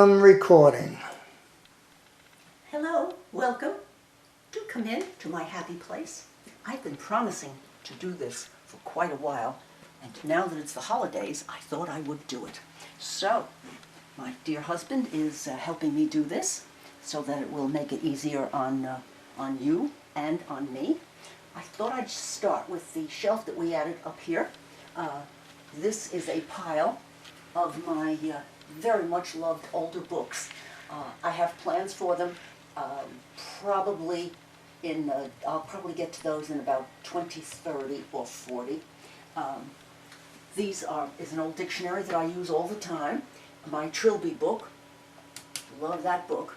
Recording. Hello, welcome. Do come in to my happy place. I've been promising to do this for quite a while, and now that it's the holidays, I thought I would do it. So, my dear husband is helping me do this so that it will make it easier on you and on me. I thought I'd start with the shelf that we added up here. This is a pile of my very much loved older books. I have plans for them. I'll probably get to those in about 20, 30, or 40. These is an old dictionary that I use all the time. My Trilby book, love that book.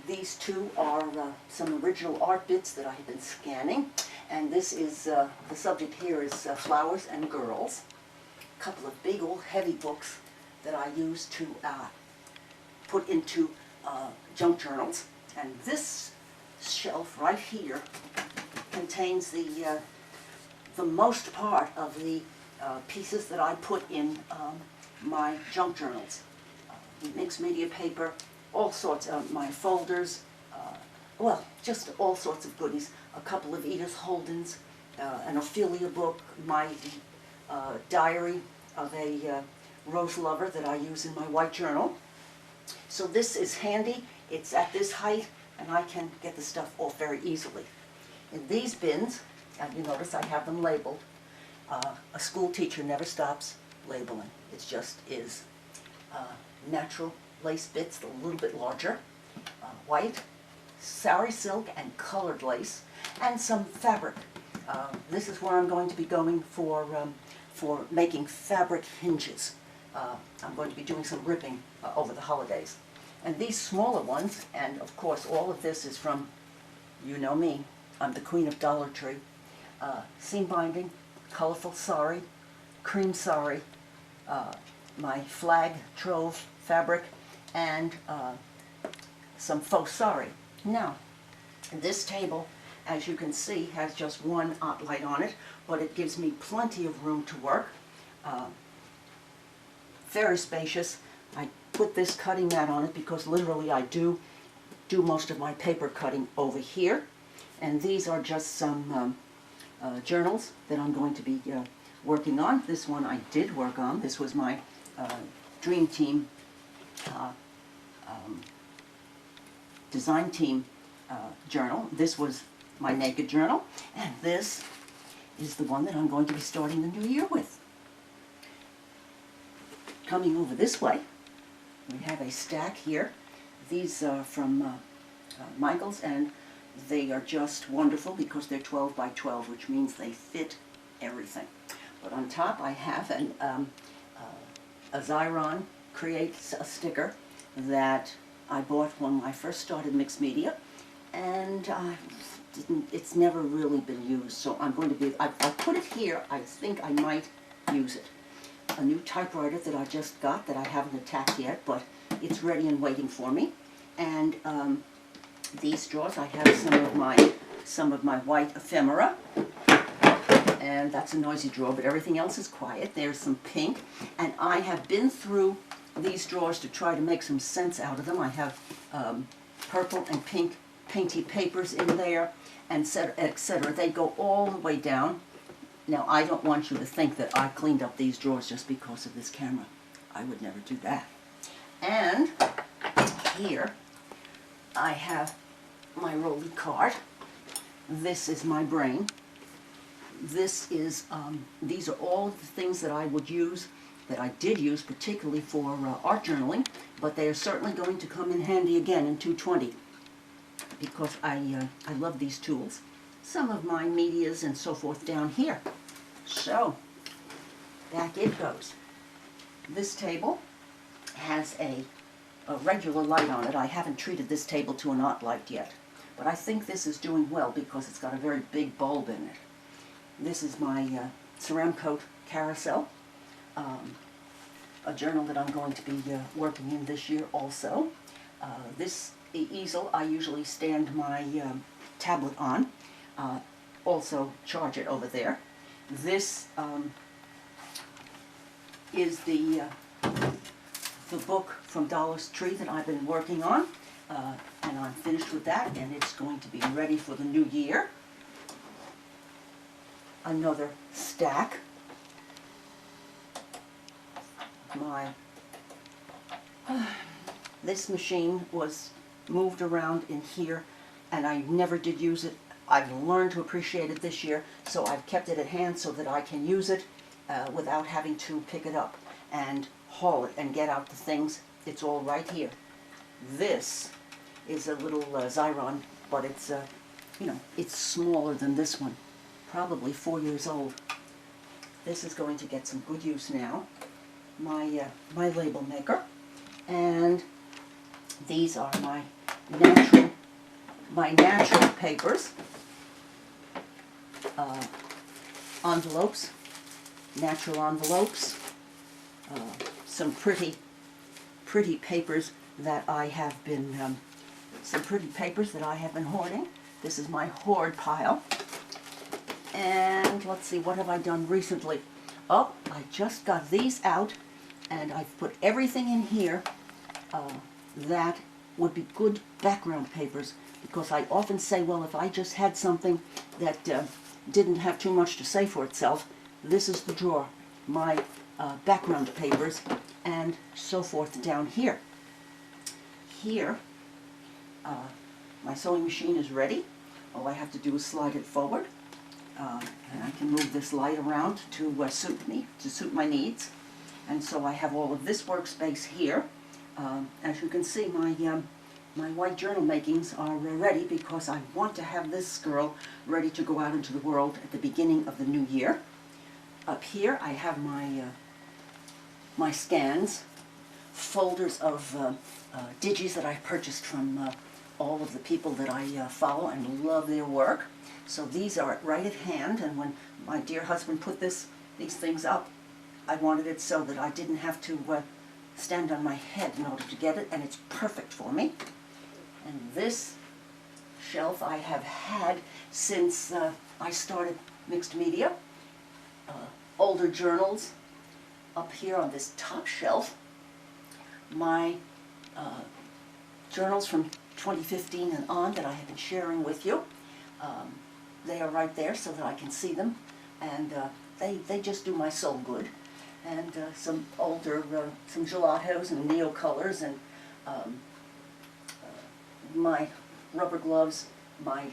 These two are some original art bits that I have been scanning, and this is, the subject here is flowers and girls. A couple of big old heavy books that I use to put into junk journals. And this shelf right here contains the most part of the pieces that I put in my junk journals. Mixed media paper, all sorts of my folders, well, just all sorts of goodies. A couple of Edith Holden's, an Ophelia book, my diary of a rose lover that I use in my white journal. So this is handy. It's at this height, and I can get the stuff off very easily. In these bins, and you notice I have them labeled. A school teacher never stops labeling. It just is natural lace bits, a little bit larger, white, sari silk, and colored lace, and some fabric. This is where I'm going to be going for making fabric hinges. I'm going to be doing some ripping over the holidays. And these smaller ones, and of course all of this is from, you know me, I'm the queen of Dollar Tree. Seam binding, colorful sari, cream sari, my flag trove fabric, and some faux sari. Now, this table, as you can see, has just one light on it, but it gives me plenty of room to work. Very spacious. I put this cutting mat on it because literally I do most of my paper cutting over here. And these are just some journals that I'm going to be working on. This one I did work on. This was my Dream Team design team journal. This was my naked journal, and this is the one that I'm going to be starting the new year with. Coming over this way, we have a stack here. These are from Michael's, and they are just wonderful because they're 12 by 12, which means they fit everything. But on top I have a Xyron Create a sticker that I bought when I first started mixed media, and it's never really been used, so I'm going to be, I put it here. I think I might use it. A new typewriter that I just got that I haven't attacked yet, but it's ready and waiting for me. And these drawers, I have some of my white ephemera, and that's a noisy drawer, but everything else is quiet. There's some pink, and I have been through these drawers to try to make some sense out of them. I have purple and pink painty papers in there, and etc. They go all the way down. Now, I don't want you to think that I cleaned up these drawers just because of this camera. I would never do that. And here I have my rolly cart. This is my brain. This is, these are all the things that I would use, that I did use particularly for art journaling, but they are certainly going to come in handy again in 220 because I love these tools. Some of my medias and so forth down here. So, back it goes. This table has a regular light on it. I haven't treated this table to an art light yet, but I think this is doing well because it's got a very big bulb in it. This is my Ceramcoat carousel, a journal that I'm going to be working in this year also. This easel I usually stand my tablet on. Also charge it over there. This is the the book from Dollar Tree that I've been working on, and I'm finished with that, and it's going to be ready for the new year. Another stack. This machine was moved around in here, and I never did use it. I've learned to appreciate it this year, so I've kept it at hand so that I can use it without having to pick it up and haul it and get out the things. It's all right here. This is a little Xyron, but it's it's smaller than this one, probably 4 years old. This is going to get some good use now. My label maker, and these are my natural papers, envelopes, natural envelopes, some pretty papers that I have been hoarding. This is my hoard pile. And let's see, what have I done recently? Oh, I just got these out, and I've put everything in here that would be good background papers, because I often say, well, if I just had something that didn't have too much to say for itself, this is the drawer. My background papers and so forth down here. Here, my sewing machine is ready. All I have to do is slide it forward, and I can move this light around to suit my needs. And so I have all of this workspace here. As you can see, my white journal makings are ready, because I want to have this girl ready to go out into the world at the beginning of the new year. Up here I have my scans, folders of digis that I purchased from all of the people that I follow and love their work. So these are right at hand, and when my dear husband put these things up, I wanted it so that I didn't have to stand on my head in order to get it, and it's perfect for me. And this shelf I have had since I started mixed media. Older journals up here on this top shelf. My journals from 2015 and on that I have been sharing with you. They are right there so that I can see them, and they just do my soul good. And some older, some gelatos and neocolors, and my rubber gloves, my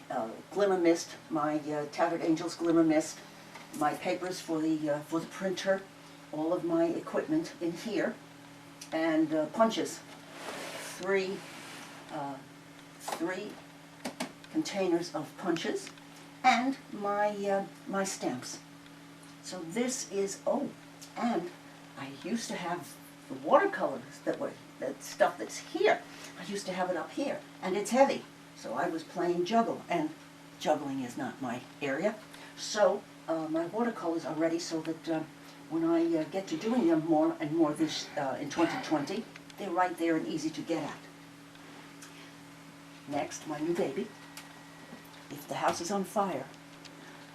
glimmer mist, my Tattered Angels glimmer mist, my papers for the printer, all of my equipment in here, and punches. Three containers of punches, and my stamps. So this is, oh, and I used to have the watercolors that stuff that's here. I used to have it up here, and it's heavy. So I was playing juggle, and juggling is not my area. So my watercolors are ready, so that when I get to doing them more and more this in 2020, they're right there and easy to get at. Next, my new baby. If the house is on fire,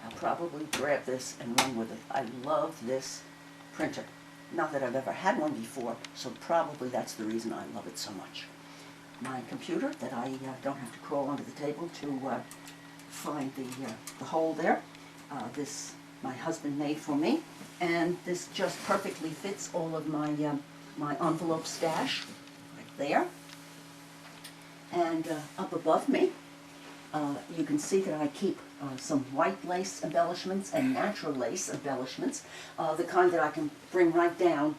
I'll probably grab this and run with it. I love this printer. Not that I've ever had one before, so probably that's the reason I love it so much. My computer that I don't have to crawl under the table to find the hole there. This my husband made for me, and this just perfectly fits all of my my envelope stash right there. And up above me, you can see that I keep some white lace embellishments and natural lace embellishments, the kind that I can bring right down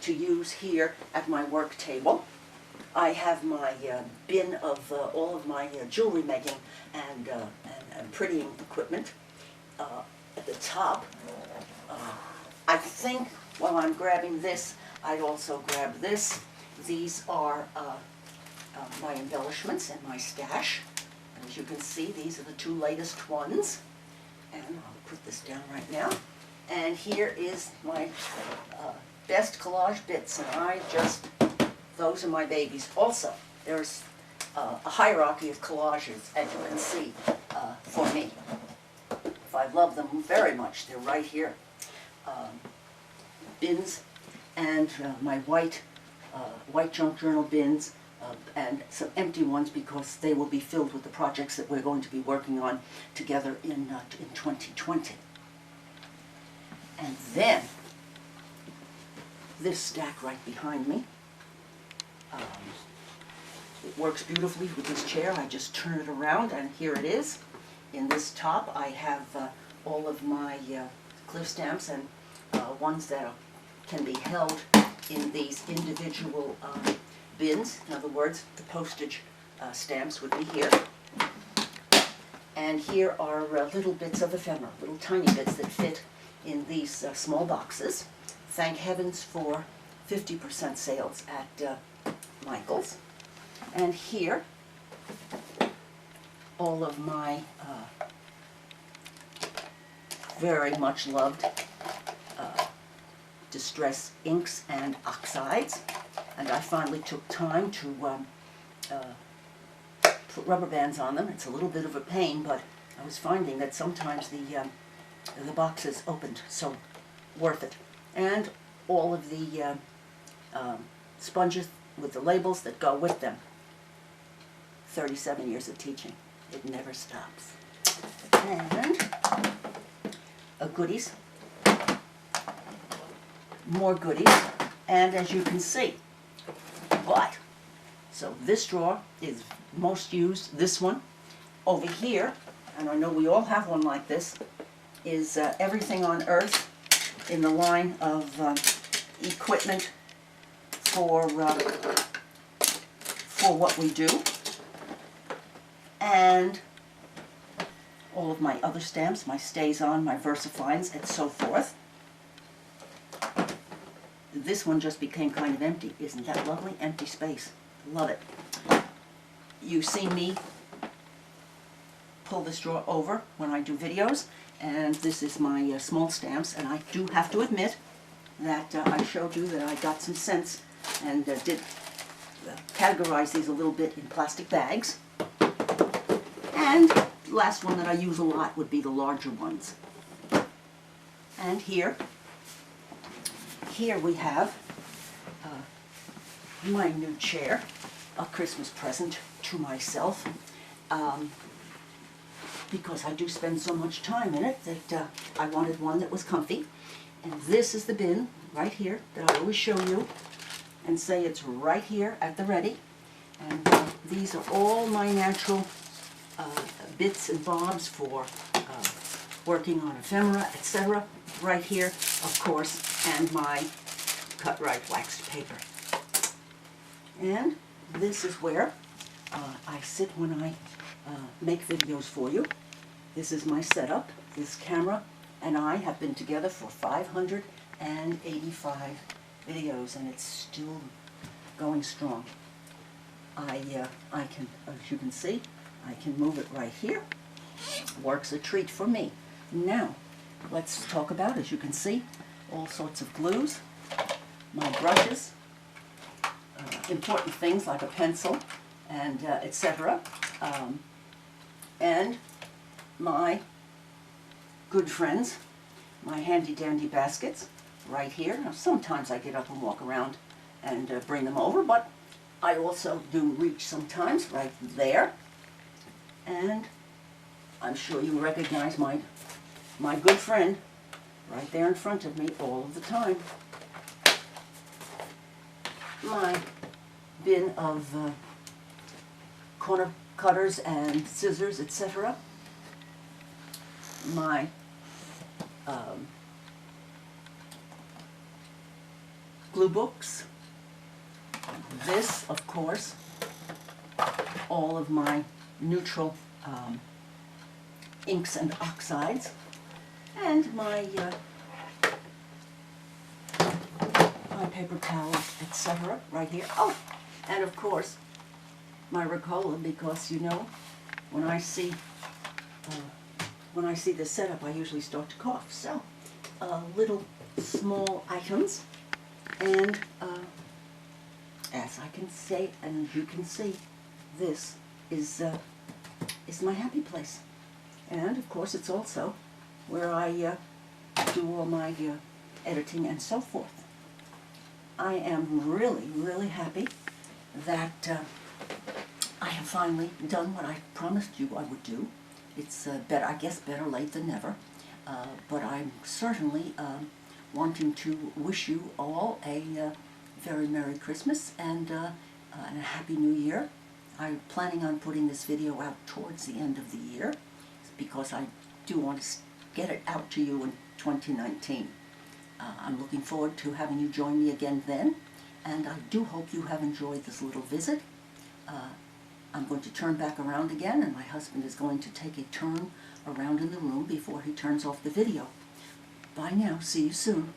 to use here at my work table. I have my bin of all of my jewelry making and prettying equipment. At the top, I think while I'm grabbing this, I'd also grab this. These are my embellishments and my stash. As you can see, these are the two latest ones. And I'll put this down right now. And here is my best collage bits, and those are my babies. Also, there's a hierarchy of collages, as you can see, for me. If I love them very much, they're right here. Bins and my white white junk journal bins, and some empty ones because they will be filled with the projects that we're going to be working on together in 2020. And then, this stack right behind me, it works beautifully with this chair. I just turn it around and here it is. In this top I have all of my clear stamps and ones that can be held in these individual bins. In other words, the postage stamps would be here. And here are little bits of ephemera, little tiny bits that fit in these small boxes. Thank heavens for 50% sales at Michael's. And here, all of my very much loved distress inks and oxides. And I finally took time to put rubber bands on them. It's a little bit of a pain, but I was finding that sometimes the boxes opened, so worth it. And all of the sponges with the labels that go with them. 37 years of teaching. It never stops. And goodies. More goodies. And as you can see, so this drawer is most used. This one over here, and I know we all have one like this, is everything on earth in the line of equipment for what we do, and all of my other stamps, my Stays On, my VersaFines, and so forth. This one just became kind of empty. Isn't that lovely? Empty space. Love it. You see me pull this drawer over when I do videos, and this is my small stamps, and I do have to admit that I showed you that I got some sense and did categorize these a little bit in plastic bags. And the last one that I use a lot would be the larger ones. And here we have my new chair, a Christmas present to myself, because I do spend so much time in it that I wanted one that was comfy. And this is the bin right here that I always show you and say it's right here at the ready. And these are all my natural bits and bobs for working on ephemera, etc. Right here, of course, and my cut-right waxed paper. And this is where I sit when I make videos for you. This is my setup. This camera and I have been together for 585 videos, and it's still going strong. I can, as you can see, I can move it right here. Works a treat for me. Now, let's talk about, as you can see, all sorts of glues, my brushes, important things like a pencil, and etc. And my good friends, my handy-dandy baskets, right here. Now, sometimes I get up and walk around and bring them over, but I also do reach sometimes right there. And I'm sure you recognize my good friend right there in front of me all of the time. My bin of corner cutters and scissors, etc. My glue books. This, of course, all of my neutral inks and oxides, and my paper towels, etc. right here. Oh, and of course my Ricola, because you know when I see this setup I usually start to cough. So little small items, and as I can say and you can see, this is my happy place. And of course it's also where I do all my editing and so forth. I am really, really happy that I have finally done what I promised you I would do. It's better, I guess better late than never, but I'm certainly wanting to wish you all a very Merry Christmas and a Happy New Year. I'm planning on putting this video out towards the end of the year because I do want to get it out to you in 2019. I'm looking forward to having you join me again then, and I do hope you have enjoyed this little visit. I'm going to turn back around again, and my husband is going to take a turn around in the room before he turns off the video. Bye now. See you soon.